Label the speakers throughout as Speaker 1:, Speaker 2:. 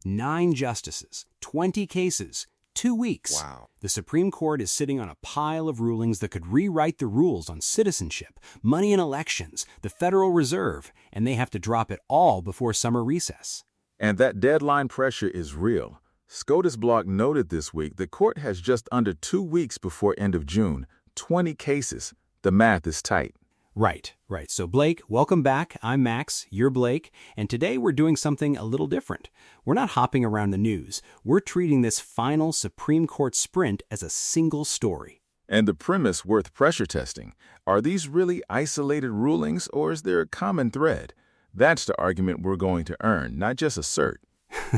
Speaker 1: 9 justices, 20 cases, 2 weeks.
Speaker 2: Wow.
Speaker 1: The Supreme Court is sitting on a pile of rulings that could rewrite the rules on citizenship, money in elections, the Federal Reserve, and they have to drop it all before summer recess.
Speaker 2: And that deadline pressure is real. SCOTUS Block noted this week the court has just under 2 weeks before end of June, 20 cases. The math is tight.
Speaker 1: Right. So Blake, welcome back. I'm Max, you're Blake, and today we're doing something a little different. We're not hopping around the news. We're treating this final Supreme Court sprint as a single story.
Speaker 2: And the premise worth pressure testing. Are these really isolated rulings, or is there a common thread? That's the argument we're going to earn, not just assert.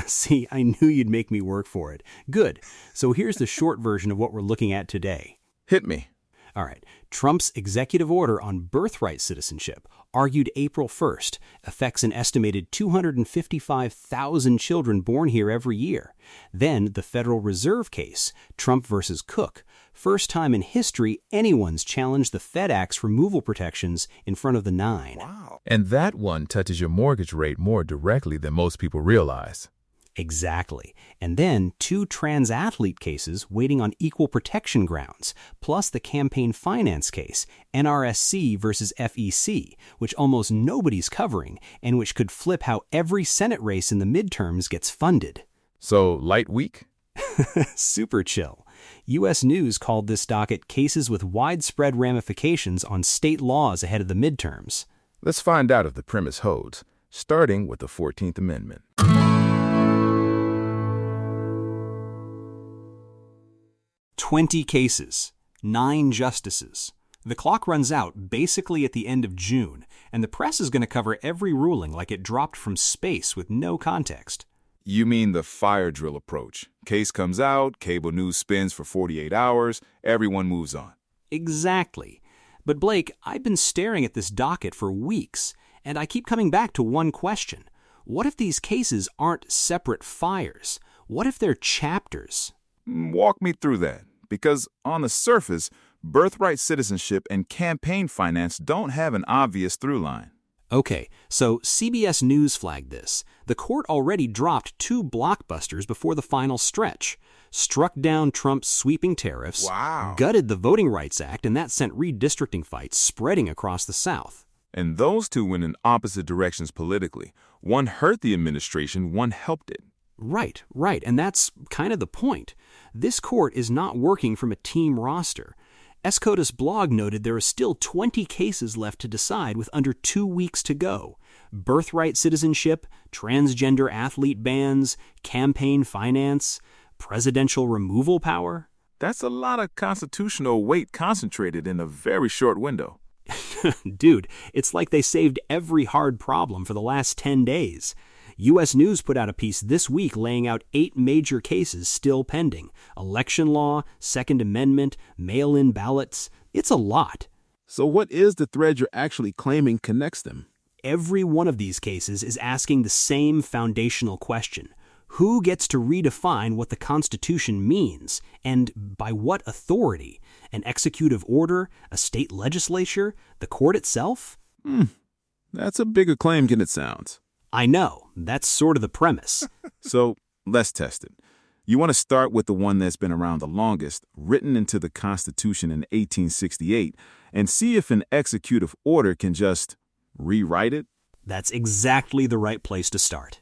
Speaker 1: See, I knew you'd make me work for it. Good. So here's the short version of what we're looking at today.
Speaker 2: Hit me.
Speaker 1: All right. Trump's executive order on birthright citizenship, argued April 1st, affects an estimated 255,000 children born here every year. Then the Federal Reserve case, Trump versus Cook. First time in history anyone's challenged the FedEx removal protections in front of the 9.
Speaker 2: Wow.
Speaker 3: And that one touches your mortgage rate more directly than most people realize.
Speaker 1: Exactly. And then 2 trans athlete cases waiting on equal protection grounds, plus the campaign finance case, NRSC versus FEC, which almost nobody's covering and which could flip how every Senate race in the midterms gets funded.
Speaker 3: So, light week?
Speaker 1: Super chill. U.S. News called this docket cases with widespread ramifications on state laws ahead of the midterms.
Speaker 3: Let's find out if the premise holds, starting with the 14th Amendment.
Speaker 1: 20 cases, 9 justices. The clock runs out basically at the end of June, and the press is going to cover every ruling like it dropped from space with no context.
Speaker 2: You mean the fire drill approach. Case comes out, cable news spins for 48 hours, everyone moves on.
Speaker 1: Exactly. But Blake, I've been staring at this docket for weeks, and I keep coming back to one question. What if these cases aren't separate fires? What if they're chapters?
Speaker 2: Walk me through that. Because on the surface, birthright citizenship and campaign finance don't have an obvious through line.
Speaker 1: Okay, so CBS News flagged this. The court already dropped 2 blockbusters before the final stretch. Struck down Trump's sweeping tariffs,
Speaker 2: Wow.
Speaker 1: gutted the Voting Rights Act, and that sent redistricting fights spreading across the South.
Speaker 2: And those two went in opposite directions politically. One hurt the administration, one helped it.
Speaker 1: Right, and that's kind of the point. This court is not working from a team roster. SCOTUS Blog noted there are still 20 cases left to decide with under 2 weeks to go. Birthright citizenship, transgender athlete bans, campaign finance, presidential removal power.
Speaker 2: That's a lot of constitutional weight concentrated in a very short window.
Speaker 1: Dude, it's like they saved every hard problem for the last 10 days. U.S. News put out a piece this week laying out 8 major cases still pending. Election law, Second Amendment, mail-in ballots. It's a lot.
Speaker 4: So what is the thread you're actually claiming connects them?
Speaker 1: Every one of these cases is asking the same foundational question. Who gets to redefine what the Constitution means, and by what authority? An executive order, a state legislature, the court itself?
Speaker 4: That's a bigger claim than it sounds.
Speaker 1: I know, that's sort of the premise.
Speaker 2: So let's test it. You want to start with the one that's been around the longest, written into the Constitution in 1868, and see if an executive order can just rewrite it?
Speaker 1: That's exactly the right place to start.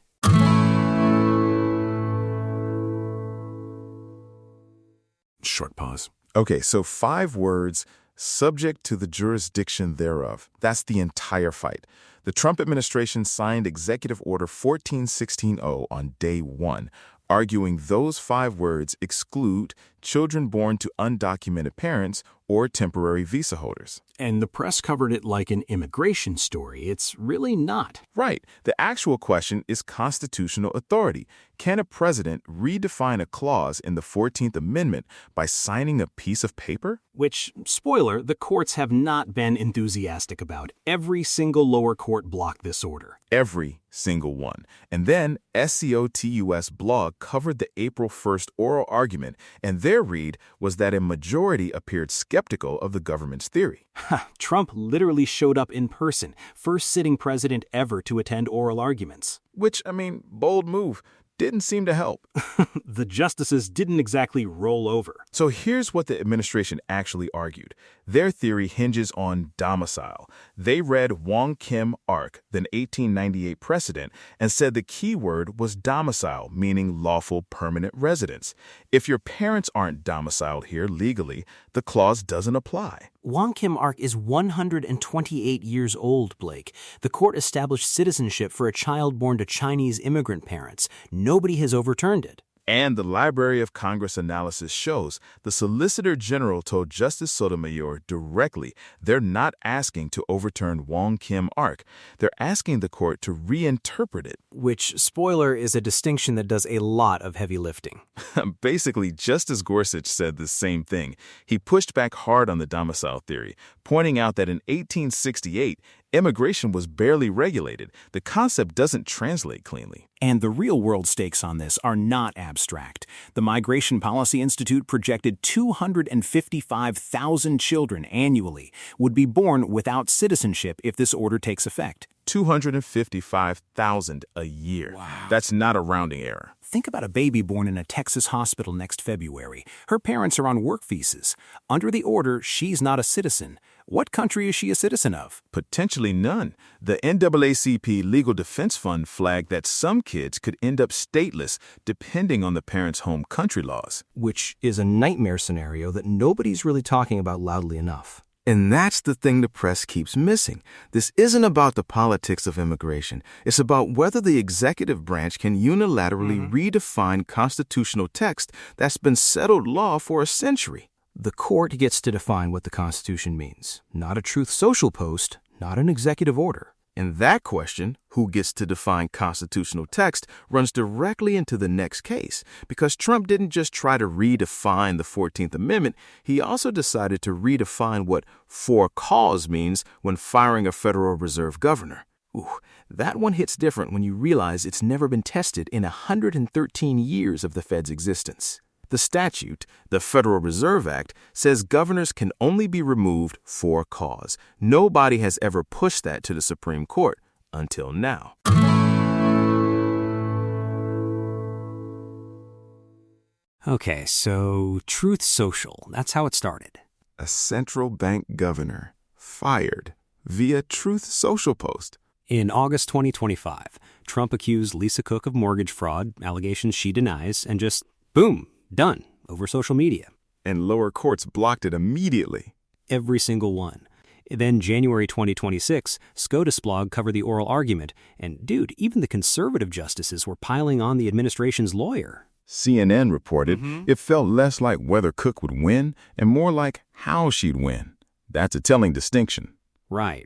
Speaker 2: Short pause. Okay, so 5 words, subject to the jurisdiction thereof. That's the entire fight. The Trump administration signed Executive Order 14160 on day 1, arguing those 5 words exclude children born to undocumented parents or temporary visa holders.
Speaker 1: And the press covered it like an immigration story. It's really not.
Speaker 2: Right. The actual question is constitutional authority. Can a president redefine a clause in the 14th Amendment by signing a piece of paper?
Speaker 1: Which, spoiler, the courts have not been enthusiastic about. Every single lower court blocked this order.
Speaker 2: Every single one. And then SCOTUS Blog covered the April 1st oral argument, and their read was that a majority appeared skeptical of the government's theory.
Speaker 1: Trump literally showed up in person, first sitting president ever to attend oral arguments.
Speaker 2: Which, bold move. didn't seem to help.
Speaker 1: The justices didn't exactly roll over.
Speaker 2: So here's what the administration actually argued. Their theory hinges on domicile. They read Wong Kim Ark, the 1898 precedent, and said the key word was domicile, meaning lawful permanent residence. If your parents aren't domiciled here legally, the clause doesn't apply.
Speaker 1: Wong Kim Ark is 128 years old, Blake. The court established citizenship for a child born to Chinese immigrant parents. Nobody has overturned it.
Speaker 2: And the Library of Congress analysis shows the Solicitor General told Justice Sotomayor directly they're not asking to overturn Wong Kim Ark. They're asking the court to reinterpret it.
Speaker 1: Which, spoiler, is a distinction that does a lot of heavy lifting.
Speaker 2: Basically, Justice Gorsuch said the same thing. He pushed back hard on the domicile theory, pointing out that in 1868, immigration was barely regulated. The concept doesn't translate cleanly.
Speaker 5: And the real-world stakes on this are not abstract. The Migration Policy Institute projected 255,000 children annually would be born without citizenship if this order takes effect.
Speaker 2: 255,000 a year.
Speaker 5: Wow.
Speaker 2: That's not a rounding error.
Speaker 5: Think about a baby born in a Texas hospital next February. Her parents are on work visas. Under the order, she's not a citizen. What country is she a citizen of?
Speaker 2: Potentially none. The NAACP Legal Defense Fund flagged that some kids could end up stateless depending on the parents' home country laws.
Speaker 1: Which is a nightmare scenario that nobody's really talking about loudly enough.
Speaker 6: And that's the thing the press keeps missing. This isn't about the politics of immigration. It's about whether the executive branch can unilaterally redefine constitutional text that's been settled law for a century.
Speaker 1: The court gets to define what the Constitution means. Not a Truth Social post, not an executive order.
Speaker 6: And that question, who gets to define constitutional text, runs directly into the next case, because Trump didn't just try to redefine the 14th Amendment, he also decided to redefine what for cause means when firing a Federal Reserve governor. Ooh, that one hits different when you realize it's never been tested in 113 years of the Fed's existence. The statute, the Federal Reserve Act, says governors can only be removed for cause. Nobody has ever pushed that to the Supreme Court until now.
Speaker 1: Okay, so Truth Social, that's how it started.
Speaker 4: A central bank governor fired via Truth Social post.
Speaker 1: In August 2025, Trump accused Lisa Cook of mortgage fraud, allegations she denies, and just, boom, done, over social media.
Speaker 2: And lower courts blocked it immediately.
Speaker 1: Every single one. Then January 2026, SCOTUS blog covered the oral argument, and dude, even the conservative justices were piling on the administration's lawyer.
Speaker 2: CNN reported it felt less like whether Cook would win and more like how she'd win. That's a telling distinction.
Speaker 1: Right.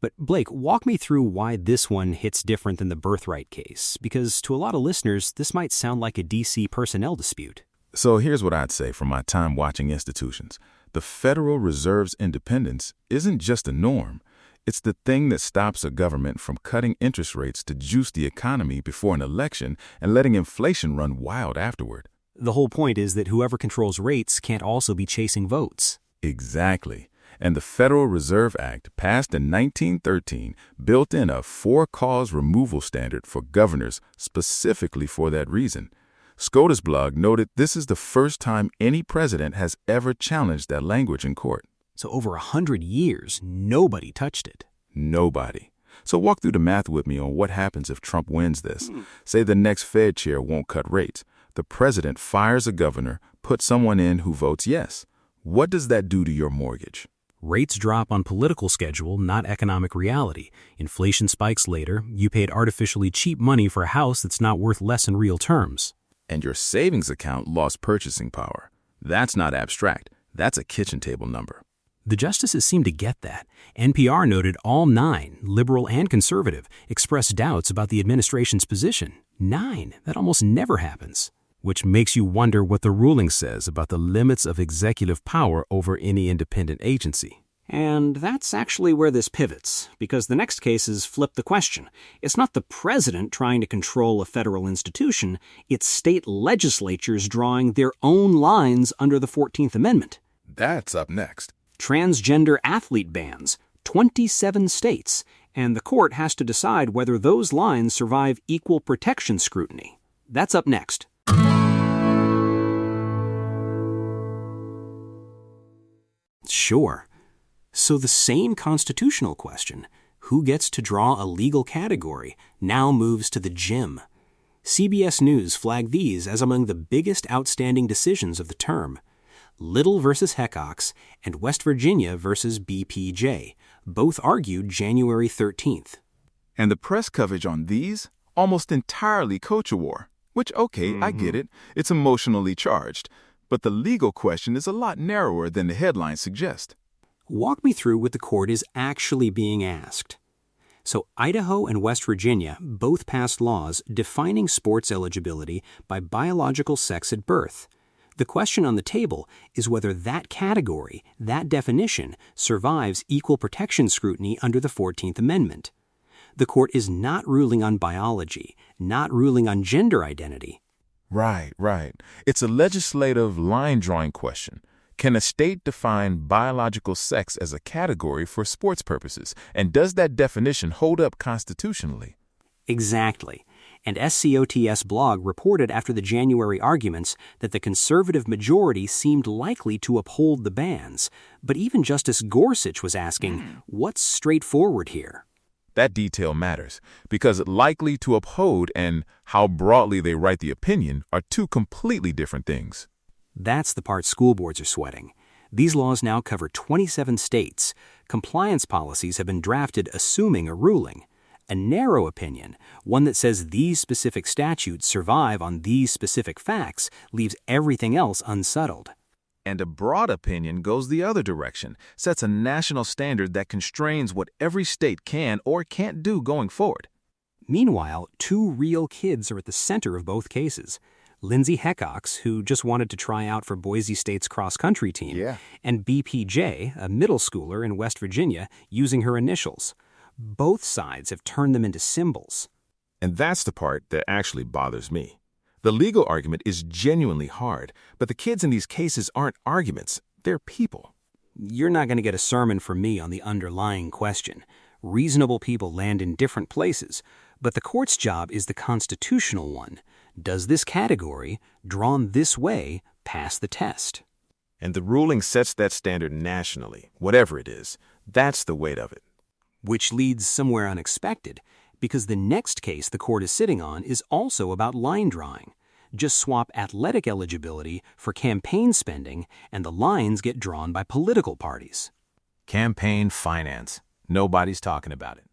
Speaker 1: But Blake, walk me through why this one hits different than the Birthright case, because to a lot of listeners, this might sound like a D.C. personnel dispute.
Speaker 2: So here's what I'd say from my time watching institutions. The Federal Reserve's independence isn't just a norm. It's the thing that stops a government from cutting interest rates to juice the economy before an election and letting inflation run wild afterward.
Speaker 1: The whole point is that whoever controls rates can't also be chasing votes.
Speaker 2: Exactly. And the Federal Reserve Act, passed in 1913, built in a for-cause removal standard for governors specifically for that reason. SCOTUS blog noted this is the first time any president has ever challenged that language in court.
Speaker 1: So over 100 years, nobody touched it.
Speaker 2: Nobody. So walk through the math with me on what happens if Trump wins this. Say the next Fed chair won't cut rates. The president fires a governor, puts someone in who votes yes. What does that do to your mortgage?
Speaker 1: Rates drop on political schedule, not economic reality. Inflation spikes later. You paid artificially cheap money for a house that's not worth less in real terms.
Speaker 2: And your savings account lost purchasing power. That's not abstract. That's a kitchen table number.
Speaker 1: The justices seem to get that. NPR noted all 9, liberal and conservative, expressed doubts about the administration's position. 9. That almost never happens. Which makes you wonder what the ruling says about the limits of executive power over any independent agency. And that's actually where this pivots, because the next cases flip the question. It's not the president trying to control a federal institution, it's state legislatures drawing their own lines under the 14th Amendment.
Speaker 2: That's up next.
Speaker 1: Transgender athlete bans, 27 states, and the court has to decide whether those lines survive equal protection scrutiny. That's up next. Sure. So the same constitutional question, who gets to draw a legal category, now moves to the gym. CBS News flagged these as among the biggest outstanding decisions of the term. Little versus Hecox and West Virginia versus B.P.J. both argued January 13th.
Speaker 4: And the press coverage on these? Almost entirely culture war. Which, okay, I get it. It's emotionally charged. But the legal question is a lot narrower than the headlines suggest.
Speaker 1: Walk me through what the court is actually being asked. So Idaho and West Virginia both passed laws defining sports eligibility by biological sex at birth. The question on the table is whether that category, that definition, survives equal protection scrutiny under the 14th Amendment. The court is not ruling on biology, not ruling on gender identity.
Speaker 3: Right. It's a legislative line-drawing question. Can a state define biological sex as a category for sports purposes? And does that definition hold up constitutionally?
Speaker 1: Exactly. And SCOTS blog reported after the January arguments that the conservative majority seemed likely to uphold the bans. But even Justice Gorsuch was asking, what's straightforward here?
Speaker 3: That detail matters, because likely to uphold and how broadly they write the opinion are two completely different things.
Speaker 1: That's the part school boards are sweating. These laws now cover 27 states. Compliance policies have been drafted assuming a ruling. A narrow opinion, one that says these specific statutes survive on these specific facts, leaves everything else unsettled.
Speaker 6: And a broad opinion goes the other direction, sets a national standard that constrains what every state can or can't do going forward.
Speaker 1: Meanwhile, two real kids are at the center of both cases. Lindsay Hecox, who just wanted to try out for Boise State's cross-country team, and B.P.J., a middle schooler in West Virginia, using her initials. Both sides have turned them into symbols.
Speaker 6: And that's the part that actually bothers me. The legal argument is genuinely hard, but the kids in these cases aren't arguments, they're people.
Speaker 1: You're not going to get a sermon from me on the underlying question. Reasonable people land in different places, but the court's job is the constitutional one. Does this category, drawn this way, pass the test?
Speaker 6: And the ruling sets that standard nationally, whatever it is. That's the weight of it.
Speaker 1: Which leads somewhere unexpected, because the next case the court is sitting on is also about line drawing. Just swap athletic eligibility for campaign spending, and the lines get drawn by political parties.
Speaker 5: Campaign finance. Nobody's talking about it.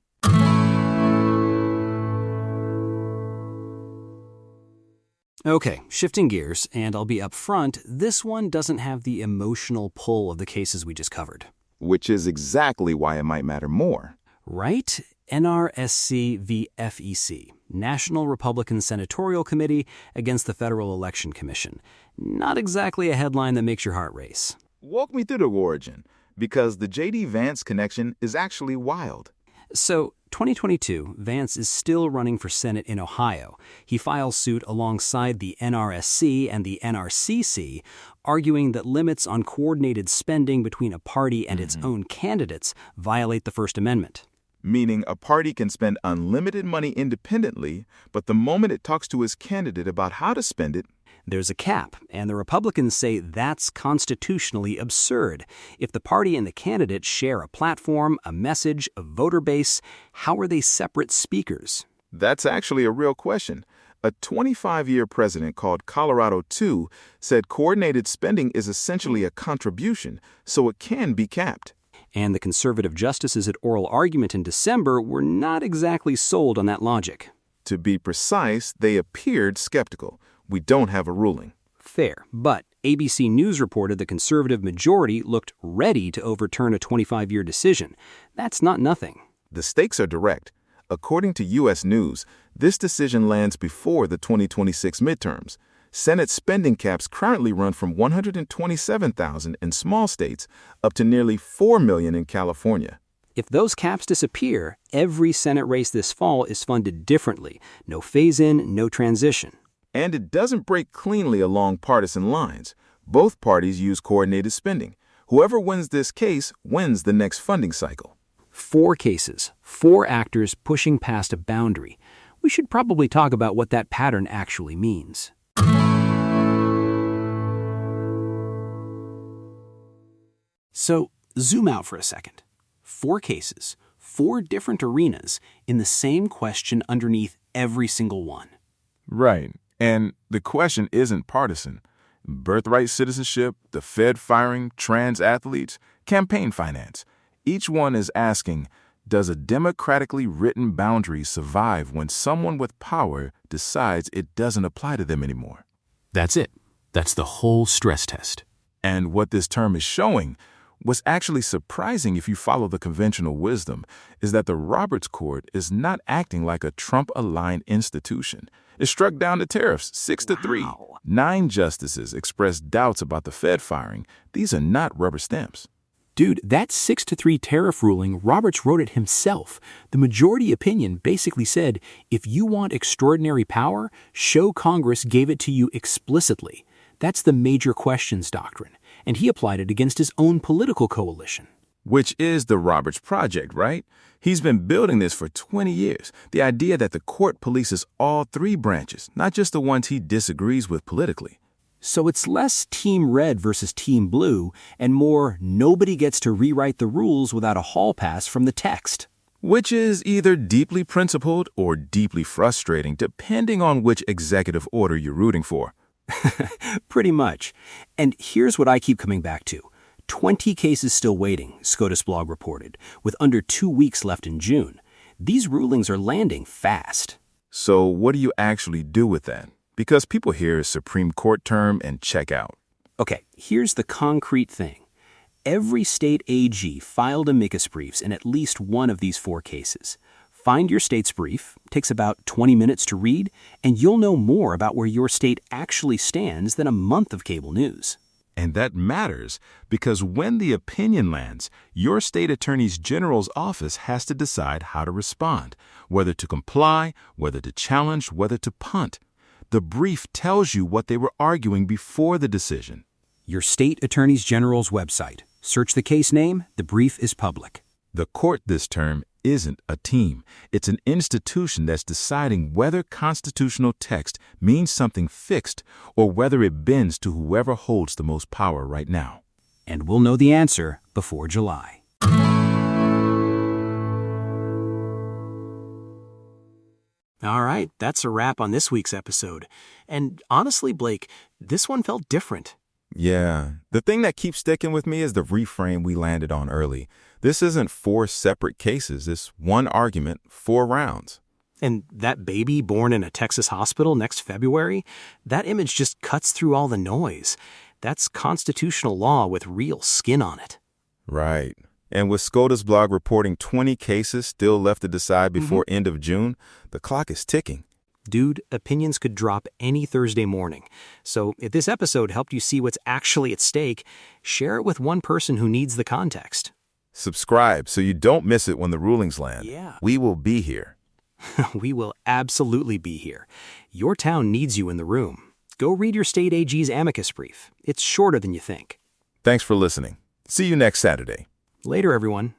Speaker 1: Okay, shifting gears, and I'll be upfront, this one doesn't have the emotional pull of the cases we just covered.
Speaker 2: Which is exactly why it might matter more.
Speaker 1: Right? NRSC v. FEC, National Republican Senatorial Committee against the Federal Election Commission. Not exactly a headline that makes your heart race.
Speaker 2: Walk me through the origin, because the J.D. Vance connection is actually wild.
Speaker 1: So, 2022, Vance is still running for Senate in Ohio. He files suit alongside the NRSC and the NRCC, arguing that limits on coordinated spending between a party and its own candidates violate the First Amendment.
Speaker 2: Meaning a party can spend unlimited money independently, but the moment it talks to its candidate about how to spend it,
Speaker 1: there's a cap, and the Republicans say that's constitutionally absurd. If the party and the candidate share a platform, a message, a voter base, how are they separate speakers?
Speaker 2: That's actually a real question. A 25-year president called Colorado II said coordinated spending is essentially a contribution, so it can be capped.
Speaker 1: And the conservative justices at oral argument in December were not exactly sold on that logic.
Speaker 2: To be precise, they appeared skeptical. We don't have a ruling.
Speaker 1: Fair, but ABC News reported the conservative majority looked ready to overturn a 25-year decision. That's not nothing.
Speaker 2: The stakes are direct. According to U.S. News, this decision lands before the 2026 midterms. Senate spending caps currently run from $127,000 in small states up to nearly $4 million in California.
Speaker 1: If those caps disappear, every Senate race this fall is funded differently. No phase-in, no transition.
Speaker 2: And it doesn't break cleanly along partisan lines. Both parties use coordinated spending. Whoever wins this case wins the next funding cycle.
Speaker 1: 4 cases, 4 actors pushing past a boundary. we should probably talk about what that pattern actually means. So, zoom out for a second. 4 cases, 4 different arenas in the same question underneath every single one.
Speaker 3: Right. And the question isn't partisan. Birthright citizenship, the Fed firing trans athletes, campaign finance. Each one is asking, does a democratically written boundary survive when someone with power decides it doesn't apply to them anymore?
Speaker 1: That's it. That's the whole stress test.
Speaker 3: And what this term is showing, what's actually surprising if you follow the conventional wisdom, is that the Roberts Court is not acting like a Trump-aligned institution. It struck down the tariffs 6-3.
Speaker 1: Wow.
Speaker 3: 9 justices expressed doubts about the Fed firing. These are not rubber stamps.
Speaker 1: Dude, that 6-3 tariff ruling, Roberts wrote it himself. The majority opinion basically said, if you want extraordinary power, show Congress gave it to you explicitly. That's the major questions doctrine, and he applied it against his own political coalition.
Speaker 3: Which is the Roberts Project, right? He's been building this for 20 years. The idea that the court polices all 3 branches, not just the ones he disagrees with politically.
Speaker 1: So it's less Team Red versus Team Blue, and more nobody gets to rewrite the rules without a hall pass from the text.
Speaker 3: Which is either deeply principled or deeply frustrating, depending on which executive order you're rooting for.
Speaker 1: Pretty much. And here's what I keep coming back to. 20 cases still waiting, SCOTUS blog reported, with under 2 weeks left in June. These rulings are landing fast.
Speaker 3: So what do you actually do with that? Because people hear Supreme Court term and check out.
Speaker 1: Okay, here's the concrete thing. Every state AG filed amicus briefs in at least one of these 4 cases. Find your state's brief, takes about 20 minutes to read, and you'll know more about where your state actually stands than a month of cable news.
Speaker 3: And that matters because when the opinion lands, your state attorney general's office has to decide how to respond, whether to comply, whether to challenge, whether to punt. The brief tells you what they were arguing before the decision.
Speaker 1: Your state attorney general's website. Search the case name, the brief is public.
Speaker 3: The court this term isn't a team. It's an institution that's deciding whether constitutional text means something fixed or whether it bends to whoever holds the most power right now.
Speaker 1: And we'll know the answer before July. All right, that's a wrap on this week's episode. And honestly, Blake, this one felt different.
Speaker 2: Yeah, the thing that keeps sticking with me is the reframe we landed on early. This isn't 4 separate cases, it's one argument, 4 rounds.
Speaker 1: And that baby born in a Texas hospital next February, that image just cuts through all the noise. That's constitutional law with real skin on it.
Speaker 2: Right. And with SCOTUS blog reporting 20 cases still left to decide before end of June, the clock is ticking.
Speaker 1: Dude, opinions could drop any Thursday morning. So if this episode helped you see what's actually at stake, share it with one person who needs the context.
Speaker 2: Subscribe so you don't miss it when the rulings land.
Speaker 1: Yeah.
Speaker 2: We will be here.
Speaker 1: We will absolutely be here. Your town needs you in the room. Go read your state AG's amicus brief. It's shorter than you think.
Speaker 2: Thanks for listening. See you next Saturday.
Speaker 1: Later, everyone.